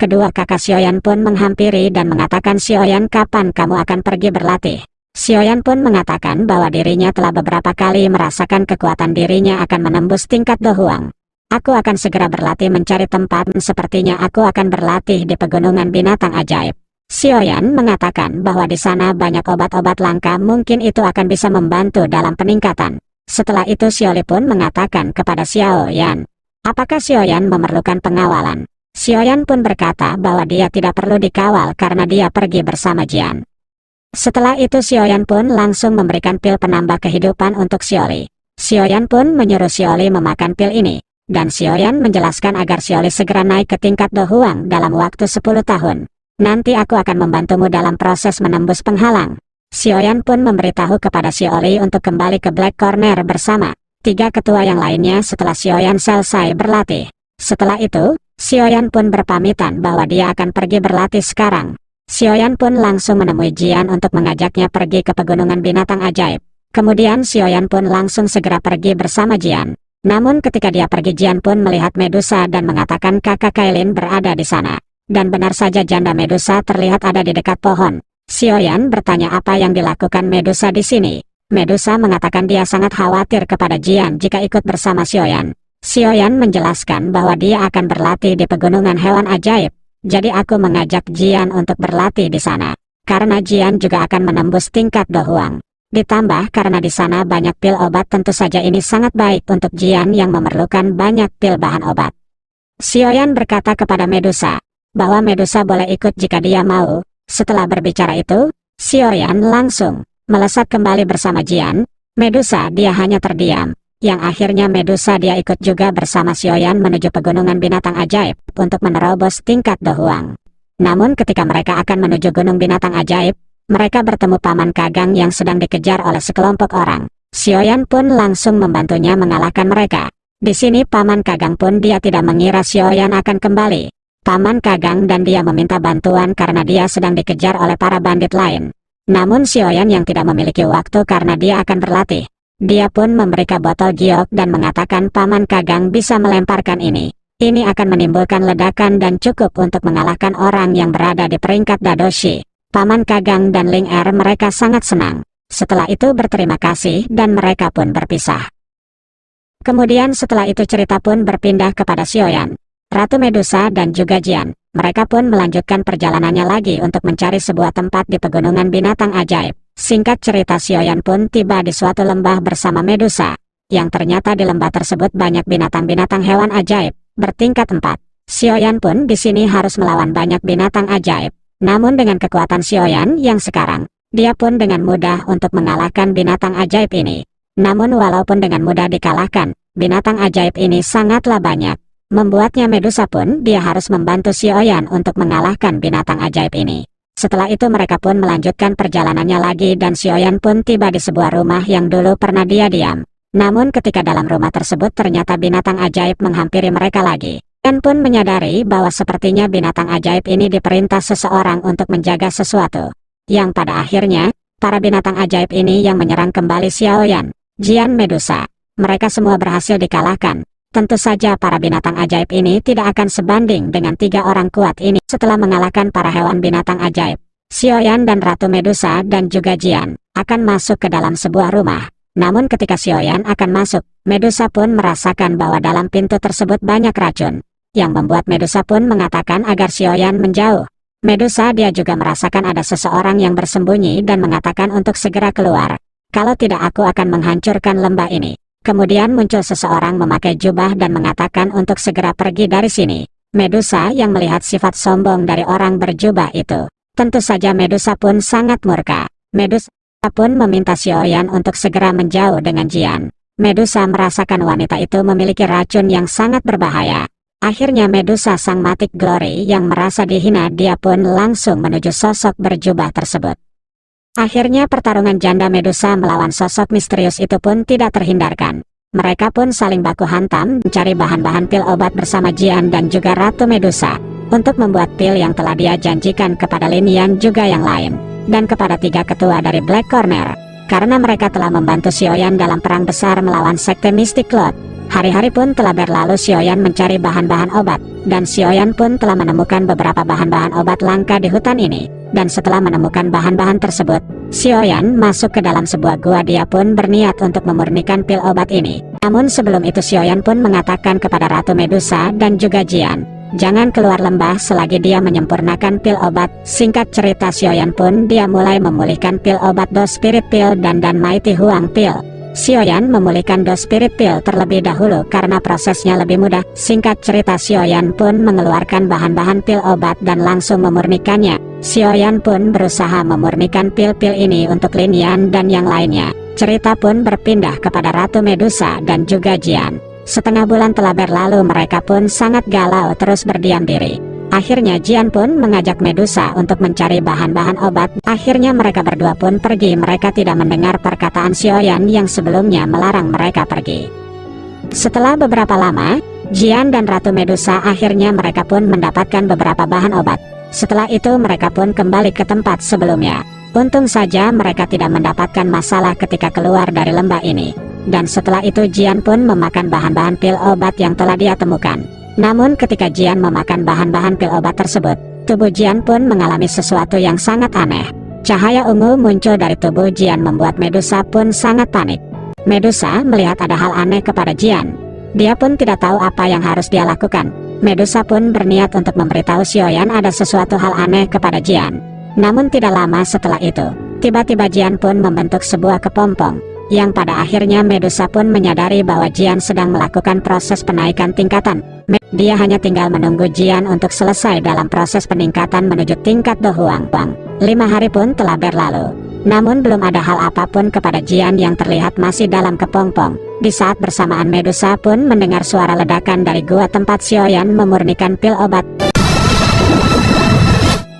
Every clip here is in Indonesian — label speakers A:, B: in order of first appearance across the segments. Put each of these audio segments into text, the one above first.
A: Kedua kakak Xiaoyan pun menghampiri dan mengatakan, "Xiaoyan, kapan kamu akan pergi berlatih?" Xiaoyan pun mengatakan bahwa dirinya telah beberapa kali merasakan kekuatan dirinya akan menembus tingkat Do Huang. "Aku akan segera berlatih mencari tempat, sepertinya aku akan berlatih di pegunungan binatang ajaib." Xiaoyan mengatakan bahwa di sana banyak obat-obat langka, mungkin itu akan bisa membantu dalam peningkatan. Setelah itu Xiaoli pun mengatakan kepada Xiaoyan, "Apakah Xiaoyan memerlukan pengawalan?" Xiaoyan pun berkata bahwa dia tidak perlu dikawal karena dia pergi bersama Jian. Setelah itu Xiaoyan pun langsung memberikan pil penambah kehidupan untuk Xiaoli. Xiaoyan pun menyuruh Xiaoli memakan pil ini, dan Xiaoyan menjelaskan agar Xiaoli segera naik ke tingkat Do Huang dalam waktu 10 tahun. "Nanti aku akan membantumu dalam proses menembus penghalang." Xiaoyan pun memberitahu kepada Xiaoli untuk kembali ke Black Corner bersama 3 ketua yang lainnya setelah Xiaoyan selesai berlatih. Setelah itu, Xiaoyan pun berpamitan bahwa dia akan pergi berlatih sekarang. Xiaoyan pun langsung menemui Jian untuk mengajaknya pergi ke pegunungan binatang ajaib. Kemudian Xiaoyan pun langsung segera pergi bersama Jian. Namun ketika dia pergi, Jian pun melihat Medusa dan mengatakan kakak Kailin berada di sana. Dan benar saja, janda Medusa terlihat ada di dekat pohon. Xiaoyan bertanya apa yang dilakukan Medusa di sini. Medusa mengatakan dia sangat khawatir kepada Jian jika ikut bersama Xiaoyan. Xiaoyan menjelaskan bahwa dia akan berlatih di pegunungan hewan ajaib. "Jadi aku mengajak Jian untuk berlatih di sana, karena Jian juga akan menembus tingkat Do Huang. Ditambah karena di sana banyak pil obat, tentu saja ini sangat baik untuk Jian yang memerlukan banyak pil bahan obat." Xiaoyan berkata kepada Medusa bahwa Medusa boleh ikut jika dia mau. Setelah berbicara itu, Xiaoyan langsung melesat kembali bersama Jian. Medusa dia hanya terdiam. Yang akhirnya Medusa dia ikut juga bersama Xiaoyan menuju pegunungan binatang ajaib untuk menerobos tingkat Do Huang. Namun ketika mereka akan menuju gunung binatang ajaib, mereka bertemu Paman Kagang yang sedang dikejar oleh sekelompok orang. Xiaoyan pun langsung membantunya mengalahkan mereka. Di sini Paman Kagang pun dia tidak mengira Xiaoyan akan kembali. Paman Kagang dan dia meminta bantuan karena dia sedang dikejar oleh para bandit lain. Namun Xiaoyan yang tidak memiliki waktu karena dia akan berlatih. Dia pun memberikan botol giok dan mengatakan Paman Kagang bisa melemparkan ini. Ini akan menimbulkan ledakan dan cukup untuk mengalahkan orang yang berada di peringkat Dadoshi. Paman Kagang dan Ling Er mereka sangat senang. Setelah itu berterima kasih dan mereka pun berpisah. Kemudian setelah itu cerita pun berpindah kepada Xiaoyan, Ratu Medusa dan juga Jian. Mereka pun melanjutkan perjalanannya lagi untuk mencari sebuah tempat di pegunungan binatang ajaib. Singkat cerita, Xiaoyan pun tiba di suatu lembah bersama Medusa, yang ternyata di lembah tersebut banyak binatang-binatang hewan ajaib bertingkat 4. Xiaoyan pun di sini harus melawan banyak binatang ajaib. Namun dengan kekuatan Xiaoyan yang sekarang, dia pun dengan mudah untuk mengalahkan binatang ajaib ini. Namun walaupun dengan mudah dikalahkan, binatang ajaib ini sangatlah banyak. Membuatnya Medusa pun dia harus membantu Xiaoyan untuk mengalahkan binatang ajaib ini. Setelah itu mereka pun melanjutkan perjalanannya lagi dan Xiaoyan pun tiba di sebuah rumah yang dulu pernah dia diam. Namun ketika dalam rumah tersebut ternyata binatang ajaib menghampiri mereka lagi. Xiaoyan pun menyadari bahwa sepertinya binatang ajaib ini diperintah seseorang untuk menjaga sesuatu. Yang pada akhirnya, para binatang ajaib ini yang menyerang kembali Xiaoyan, Jian, Medusa. Mereka semua berhasil dikalahkan. Tentu saja para binatang ajaib ini tidak akan sebanding dengan 3 orang kuat ini. Setelah mengalahkan para hewan binatang ajaib, Xiaoyan dan Ratu Medusa dan juga Jian akan masuk ke dalam sebuah rumah. Namun ketika Xiaoyan akan masuk, Medusa pun merasakan bahwa dalam pintu tersebut banyak racun, yang membuat Medusa pun mengatakan agar Xiaoyan menjauh. Medusa dia juga merasakan ada seseorang yang bersembunyi dan mengatakan untuk segera keluar. "Kalau tidak aku akan menghancurkan lembah ini." Kemudian muncul seseorang memakai jubah dan mengatakan untuk segera pergi dari sini. Medusa yang melihat sifat sombong dari orang berjubah itu, tentu saja Medusa pun sangat murka. Medusa pun meminta Xiaoyan untuk segera menjauh dengan Jian. Medusa merasakan wanita itu memiliki racun yang sangat berbahaya. Akhirnya Medusa sang Matic Glory yang merasa dihina dia pun langsung menuju sosok berjubah tersebut. Akhirnya pertarungan janda Medusa melawan sosok misterius itu pun tidak terhindarkan. Mereka pun saling baku hantam mencari bahan-bahan pil obat bersama Jian dan juga Ratu Medusa untuk membuat pil yang telah dia janjikan kepada Lin Yan juga yang lain, dan kepada 3 ketua dari Black Corner. Karena mereka telah membantu Xiaoyan dalam perang besar melawan sekte Mystic Cloud. Hari-hari pun telah berlalu. Xiaoyan mencari bahan-bahan obat, dan Xiaoyan pun telah menemukan beberapa bahan-bahan obat langka di hutan ini. Dan setelah menemukan bahan-bahan tersebut, Xiaoyan masuk ke dalam sebuah gua. Dia pun berniat untuk memurnikan pil obat ini. Namun sebelum itu Xiaoyan pun mengatakan kepada Ratu Medusa dan juga Jian, jangan keluar lembah selagi dia menyempurnakan pil obat. Singkat cerita, Xiaoyan pun dia mulai memulihkan pil obat Do Spirit Pill dan Mighty Huang Pill. Xiaoyan memulihkan Do Spirit Pill terlebih dahulu karena prosesnya lebih mudah. Singkat cerita, Xiaoyan pun mengeluarkan bahan-bahan pil obat dan langsung memurnikannya. Xiaoyan pun berusaha memurnikan pil-pil ini untuk Lin Yan dan yang lainnya. Cerita pun berpindah kepada Ratu Medusa dan juga Jian. Setengah bulan telah berlalu, mereka pun sangat galau terus berdiam diri. Akhirnya Jian pun mengajak Medusa untuk mencari bahan-bahan obat. Akhirnya mereka berdua pun pergi. Mereka tidak mendengar perkataan Xiaoyan yang sebelumnya melarang mereka pergi. Setelah beberapa lama, Jian dan Ratu Medusa akhirnya mereka pun mendapatkan beberapa bahan obat. Setelah itu mereka pun kembali ke tempat sebelumnya. Untung saja mereka tidak mendapatkan masalah ketika keluar dari lembah ini. Dan setelah itu Jian pun memakan bahan-bahan pil obat yang telah dia temukan. Namun ketika Jian memakan bahan-bahan pil obat tersebut, tubuh Jian pun mengalami sesuatu yang sangat aneh. Cahaya ungu muncul dari tubuh Jian membuat Medusa pun sangat panik. Medusa melihat ada hal aneh kepada Jian. Dia pun tidak tahu apa yang harus dia lakukan. Medusa pun berniat untuk memberitahu Xiaoyan ada sesuatu hal aneh kepada Jian. Namun tidak lama setelah itu, tiba-tiba Jian pun membentuk sebuah kepompong, yang pada akhirnya Medusa pun menyadari bahwa Jian sedang melakukan proses penaikan tingkatan. Dia hanya tinggal menunggu Jian untuk selesai dalam proses peningkatan menuju tingkat Do Huang. 5 hari pun telah berlalu, namun belum ada hal apapun kepada Jian yang terlihat masih dalam kepompong. Di saat bersamaan Medusa pun mendengar suara ledakan dari gua tempat Xiaoyan memurnikan pil obat.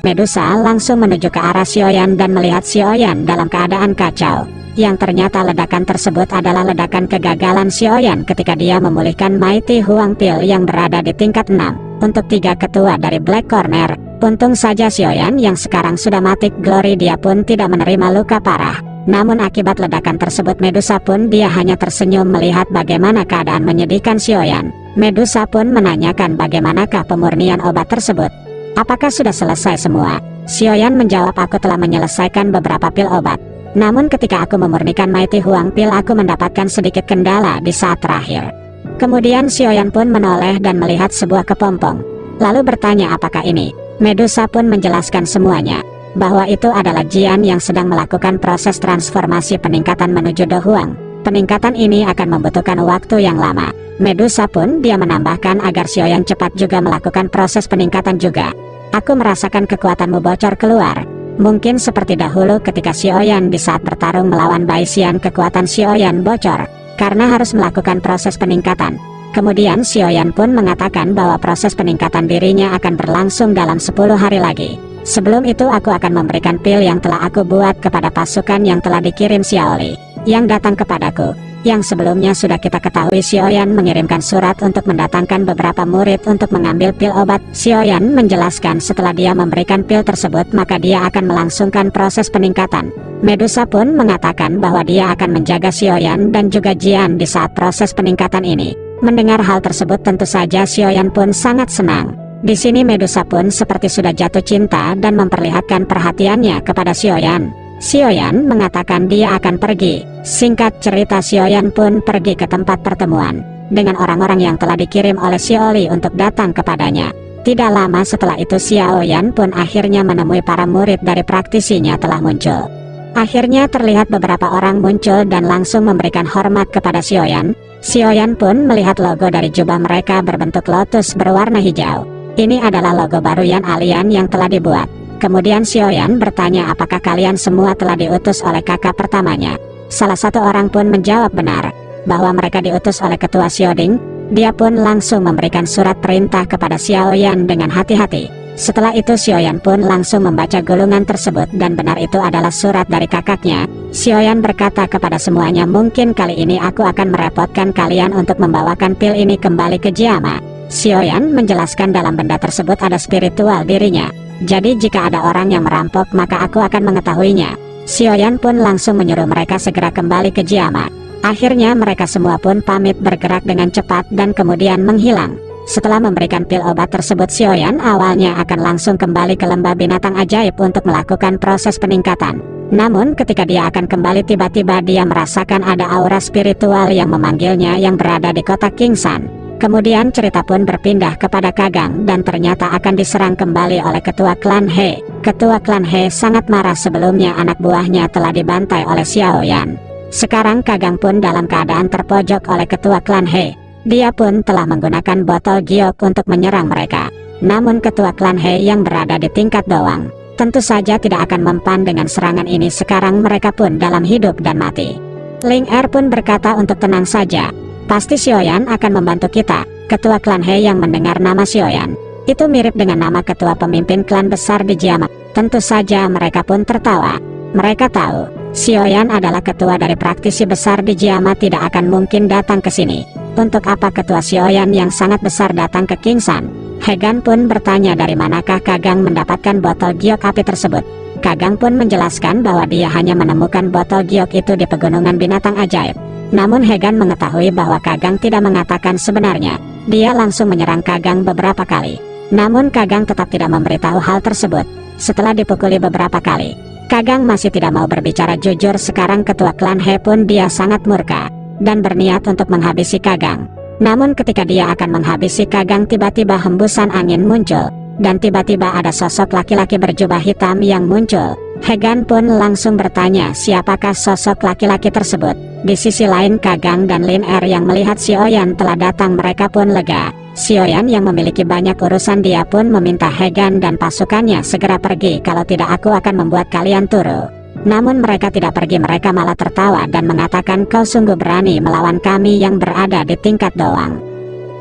A: Medusa langsung menuju ke arah Xiaoyan dan melihat Xiaoyan dalam keadaan kacau. Yang ternyata ledakan tersebut adalah ledakan kegagalan Xiaoyan ketika dia memulihkan Mighty Huang Pill yang berada di tingkat 6 untuk 3 ketua dari Black Corner. Untung saja Xiaoyan yang sekarang sudah mati glory, dia pun tidak menerima luka parah. Namun akibat ledakan tersebut Medusa pun dia hanya tersenyum melihat bagaimana keadaan menyedihkan Xiaoyan. Medusa pun menanyakan bagaimanakah pemurnian obat tersebut. Apakah sudah selesai semua? Xiaoyan menjawab, aku telah menyelesaikan beberapa pil obat. Namun ketika aku memurnikan Mighty Huang Pill aku mendapatkan sedikit kendala di saat terakhir. Kemudian Xiaoyan pun menoleh dan melihat sebuah kepompong. Lalu bertanya apakah ini? Medusa pun menjelaskan semuanya. Bahwa itu adalah Jian yang sedang melakukan proses transformasi peningkatan menuju Do Huang. Peningkatan ini akan membutuhkan waktu yang lama. Medusa pun dia menambahkan agar Xiaoyan cepat juga melakukan proses peningkatan juga. Aku merasakan kekuatanmu bocor keluar. Mungkin seperti dahulu ketika Xiaoyan di saat bertarung melawan Bai Xian, kekuatan Xiaoyan bocor karena harus melakukan proses peningkatan. Kemudian Xiaoyan pun mengatakan bahwa proses peningkatan dirinya akan berlangsung dalam 10 hari lagi. Sebelum itu aku akan memberikan pil yang telah aku buat kepada pasukan yang telah dikirim Xiaoli yang datang kepadaku. Yang sebelumnya sudah kita ketahui Xiaoyan mengirimkan surat untuk mendatangkan beberapa murid untuk mengambil pil obat. Xiaoyan menjelaskan setelah dia memberikan pil tersebut maka dia akan melangsungkan proses peningkatan. Medusa pun mengatakan bahwa dia akan menjaga Xiaoyan dan juga Jian di saat proses peningkatan ini. Mendengar hal tersebut tentu saja Xiaoyan pun sangat senang. Di sini Medusa pun seperti sudah jatuh cinta dan memperlihatkan perhatiannya kepada Xiaoyan. Xiaoyan mengatakan dia akan pergi. Singkat cerita Xiaoyan pun pergi ke tempat pertemuan dengan orang-orang yang telah dikirim oleh Xiaoli untuk datang kepadanya. Tidak lama setelah itu Xiaoyan pun akhirnya menemui para murid dari praktisinya telah muncul. Akhirnya terlihat beberapa orang muncul dan langsung memberikan hormat kepada Xiaoyan. Xiaoyan pun melihat logo dari jubah mereka berbentuk lotus berwarna hijau. Ini adalah logo baru Yan Alien yang telah dibuat. Kemudian Xiaoyan bertanya apakah kalian semua telah diutus oleh kakak pertamanya. Salah satu orang pun menjawab benar, bahwa mereka diutus oleh ketua Xiaoding. Dia pun langsung memberikan surat perintah kepada Xiaoyan dengan hati-hati. Setelah itu Xiaoyan pun langsung membaca gulungan tersebut dan benar itu adalah surat dari kakaknya. Xiaoyan berkata kepada semuanya, mungkin kali ini aku akan merepotkan kalian untuk membawakan pil ini kembali ke Jiama. Xiaoyan menjelaskan dalam benda tersebut ada spiritual dirinya. Jadi jika ada orang yang merampok maka aku akan mengetahuinya. Xiaoyan pun langsung menyuruh mereka segera kembali ke Jiama. Akhirnya mereka semua pun pamit bergerak dengan cepat dan kemudian menghilang. Setelah memberikan pil obat tersebut, Xiaoyan awalnya akan langsung kembali ke lembah binatang ajaib untuk melakukan proses peningkatan. Namun ketika dia akan kembali, tiba-tiba dia merasakan ada aura spiritual yang memanggilnya yang berada di kota Kingsan. Kemudian cerita pun berpindah kepada Kagang dan ternyata akan diserang kembali oleh ketua klan He. Ketua klan He sangat marah, sebelumnya anak buahnya telah dibantai oleh Xiaoyan. Sekarang Kagang pun dalam keadaan terpojok oleh ketua klan He. Dia pun telah menggunakan botol giok untuk menyerang mereka. Namun ketua klan He yang berada di tingkat doang tentu saja tidak akan mempan dengan serangan ini. Sekarang mereka pun dalam hidup dan mati. Ling Er pun berkata untuk tenang saja. Pasti Xiaoyan akan membantu kita. Ketua klan He yang mendengar nama Xiaoyan itu mirip dengan nama ketua pemimpin klan besar di Jiama. Tentu saja mereka pun tertawa. Mereka tahu Xiaoyan adalah ketua dari praktisi besar di Jiama, tidak akan mungkin datang ke sini. Untuk apa ketua Xiaoyan yang sangat besar datang ke Kingsan? Hegan pun bertanya dari manakah Kagang mendapatkan botol giok api tersebut. Kagang pun menjelaskan bahwa dia hanya menemukan botol giok itu di pegunungan binatang ajaib. Namun Hegan mengetahui bahwa Kagang tidak mengatakan sebenarnya. Dia langsung menyerang Kagang beberapa kali. Namun Kagang tetap tidak memberitahu hal tersebut. Setelah dipukuli beberapa kali, Kagang masih tidak mau berbicara jujur. Sekarang ketua klan He pun dia sangat murka dan berniat untuk menghabisi Kagang. Namun ketika dia akan menghabisi Kagang, tiba-tiba hembusan angin muncul dan tiba-tiba ada sosok laki-laki berjubah hitam yang muncul. Hegan pun langsung bertanya siapakah sosok laki-laki tersebut. Di sisi lain Kagang dan Lin Er yang melihat Xiaoyan telah datang, mereka pun lega. Xiaoyan yang memiliki banyak urusan, dia pun meminta Hegan dan pasukannya segera pergi, kalau tidak aku akan membuat kalian turu. Namun mereka tidak pergi, mereka malah tertawa dan mengatakan kau sungguh berani melawan kami yang berada di tingkat doang.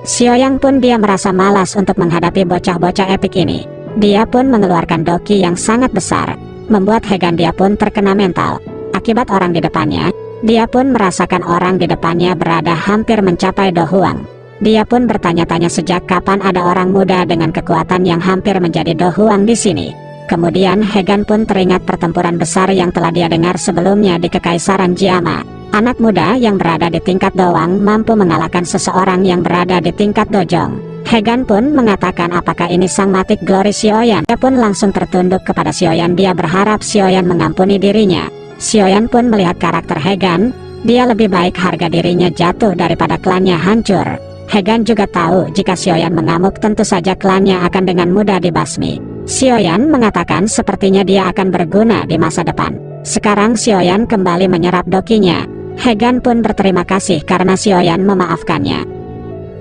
A: Xiaoyan pun dia merasa malas untuk menghadapi bocah-bocah epik ini. Dia pun mengeluarkan doki yang sangat besar, membuat Hegan dia pun terkena mental. Akibat orang di depannya, dia pun merasakan orang di depannya berada hampir mencapai Do Huang. Dia pun bertanya-tanya sejak kapan ada orang muda dengan kekuatan yang hampir menjadi Do Huang di sini. Kemudian Hegan pun teringat pertempuran besar yang telah dia dengar sebelumnya di Kekaisaran Jiama. Anak muda yang berada di tingkat doang mampu mengalahkan seseorang yang berada di tingkat dojong. Hegan pun mengatakan apakah ini sang matik glory Xiaoyan. Dia pun langsung tertunduk kepada Xiaoyan, dia berharap Xiaoyan mengampuni dirinya. Xiaoyan pun melihat karakter Hegan, dia lebih baik harga dirinya jatuh daripada klannya hancur. Hegan juga tahu jika Xiaoyan mengamuk tentu saja klannya akan dengan mudah dibasmi. Xiaoyan mengatakan sepertinya dia akan berguna di masa depan. Sekarang Xiaoyan kembali menyerap dokinya. Hegan pun berterima kasih karena Xiaoyan memaafkannya.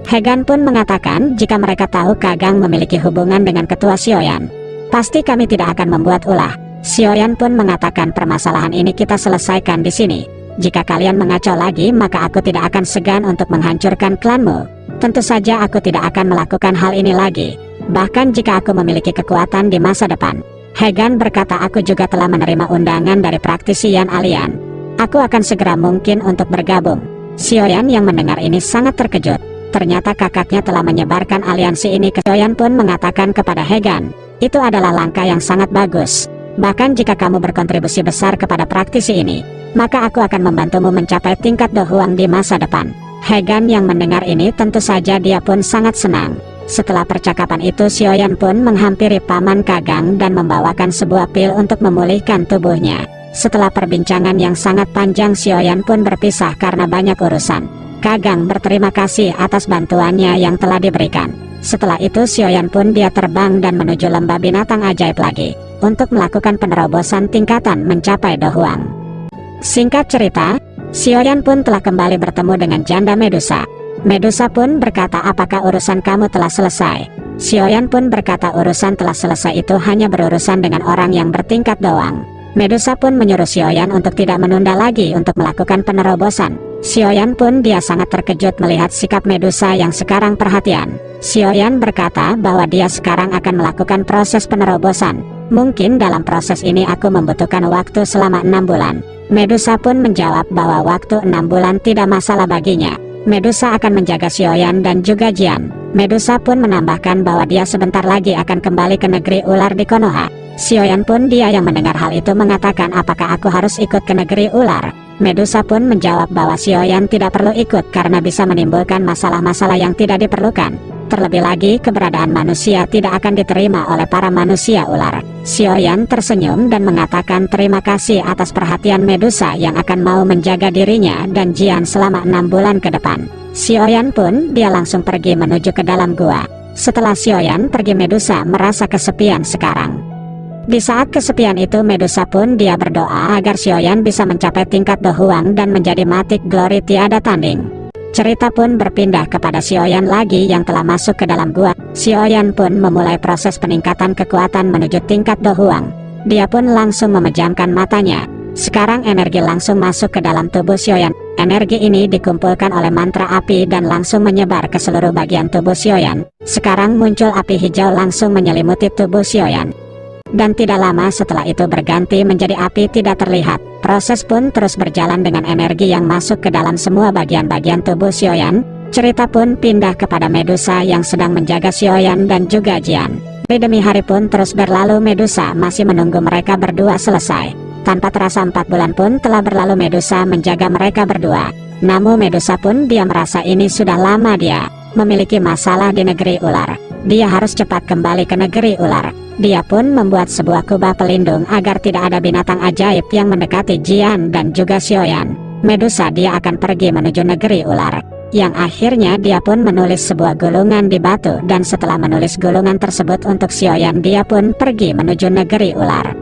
A: Hegan pun mengatakan jika mereka tahu Kagang memiliki hubungan dengan ketua Xiaoyan, pasti kami tidak akan membuat ulah. Xiaoyan pun mengatakan permasalahan ini kita selesaikan di sini. Jika kalian mengacau lagi maka aku tidak akan segan untuk menghancurkan klanmu. Tentu saja aku tidak akan melakukan hal ini lagi. Bahkan jika aku memiliki kekuatan di masa depan. Hegan berkata aku juga telah menerima undangan dari praktisi Yan Alien. Aku akan segera mungkin untuk bergabung. Xiaoyan yang mendengar ini sangat terkejut. Ternyata kakaknya telah menyebarkan aliansi ini ke Xiaoyan pun mengatakan kepada Hegan, itu adalah langkah yang sangat bagus. Bahkan jika kamu berkontribusi besar kepada praktisi ini, maka aku akan membantumu mencapai tingkat Do Huang di masa depan. Hegan yang mendengar ini tentu saja dia pun sangat senang. Setelah percakapan itu Xiaoyan pun menghampiri Paman Kagang dan membawakan sebuah pil untuk memulihkan tubuhnya. Setelah perbincangan yang sangat panjang Xiaoyan pun berpisah karena banyak urusan. Kagang berterima kasih atas bantuannya yang telah diberikan. Setelah itu Xiaoyan pun dia terbang dan menuju lembah binatang ajaib lagi untuk melakukan penerobosan tingkatan mencapai Do Huang. Singkat cerita, Xiaoyan pun telah kembali bertemu dengan janda Medusa. Medusa pun berkata apakah urusan kamu telah selesai? Xiaoyan pun berkata urusan telah selesai itu hanya berurusan dengan orang yang bertingkat doang. Medusa pun menyuruh Xiaoyan untuk tidak menunda lagi untuk melakukan penerobosan. Xiaoyan pun dia sangat terkejut melihat sikap Medusa yang sekarang perhatian. Xiaoyan berkata bahwa dia sekarang akan melakukan proses penerobosan. Mungkin dalam proses ini aku membutuhkan waktu selama 6 bulan. Medusa pun menjawab bahwa waktu 6 bulan tidak masalah baginya. Medusa akan menjaga Xiaoyan dan juga Jian. Medusa pun menambahkan bahwa dia sebentar lagi akan kembali ke negeri ular di Konoha. Xiaoyan pun dia yang mendengar hal itu mengatakan apakah aku harus ikut ke negeri ular? Medusa pun menjawab bahwa Xiaoyan tidak perlu ikut karena bisa menimbulkan masalah-masalah yang tidak diperlukan. Terlebih lagi keberadaan manusia tidak akan diterima oleh para manusia ular. Xiaoyan tersenyum dan mengatakan terima kasih atas perhatian Medusa yang akan mau menjaga dirinya dan Jian selama 6 bulan ke depan. Xiaoyan pun dia langsung pergi menuju ke dalam gua. Setelah Xiaoyan pergi, Medusa merasa kesepian sekarang. Di saat kesepian itu Medusa pun dia berdoa agar Xiaoyan bisa mencapai tingkat Do Huang dan menjadi matik glory tiada tanding. Cerita pun berpindah kepada Xiaoyan lagi yang telah masuk ke dalam gua. Xiaoyan pun memulai proses peningkatan kekuatan menuju tingkat Do Huang. Dia pun langsung memejamkan matanya. Sekarang energi langsung masuk ke dalam tubuh Xiaoyan. Energi ini dikumpulkan oleh mantra api dan langsung menyebar ke seluruh bagian tubuh Xiaoyan. Sekarang muncul api hijau langsung menyelimuti tubuh Xiaoyan. Dan tidak lama setelah itu berganti menjadi api tidak terlihat. Proses pun terus berjalan dengan energi yang masuk ke dalam semua bagian-bagian tubuh Xiaoyan. Cerita pun pindah kepada Medusa yang sedang menjaga Xiaoyan dan juga Jian. Hari demi hari pun terus berlalu, Medusa masih menunggu mereka berdua selesai. Tanpa terasa 4 bulan pun telah berlalu, Medusa menjaga mereka berdua. Namun Medusa pun dia merasa ini sudah lama dia memiliki masalah di negeri ular. Dia harus cepat kembali ke negeri ular. Dia pun membuat sebuah kubah pelindung agar tidak ada binatang ajaib yang mendekati Jian dan juga Xiaoyan. Medusa dia akan pergi menuju negeri ular. Yang akhirnya dia pun menulis sebuah gulungan di batu dan setelah menulis gulungan tersebut untuk Xiaoyan dia pun pergi menuju negeri ular.